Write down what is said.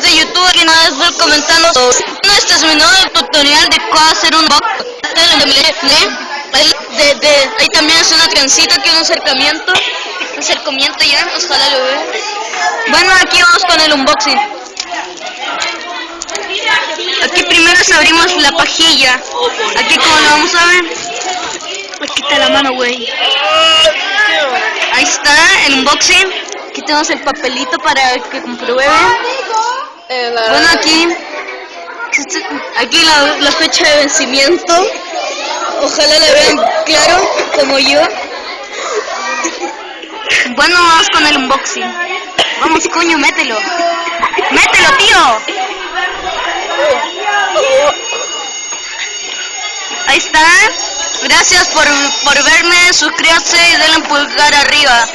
de YouTube que nada estoy comentando sobre. Este es mi nuevo tutorial de cómo hacer un box. Ahí también es una trencita que un acercamiento ya, ojalá lo vean. Bueno, aquí vamos con el unboxing. Aquí primero abrimos la pajilla. Aquí como lo vamos a ver. Aquí está la mano, güey. Ahí está el unboxing. Aquí tenemos el papelito para que comprueben. Bueno, aquí la fecha de vencimiento. Ojalá la vean claro, como yo. Bueno, vamos con el unboxing. Vamos, coño, mételo. ¡Mételo, tío! Ahí está. Gracias por verme. Suscríbanse y denle un pulgar arriba.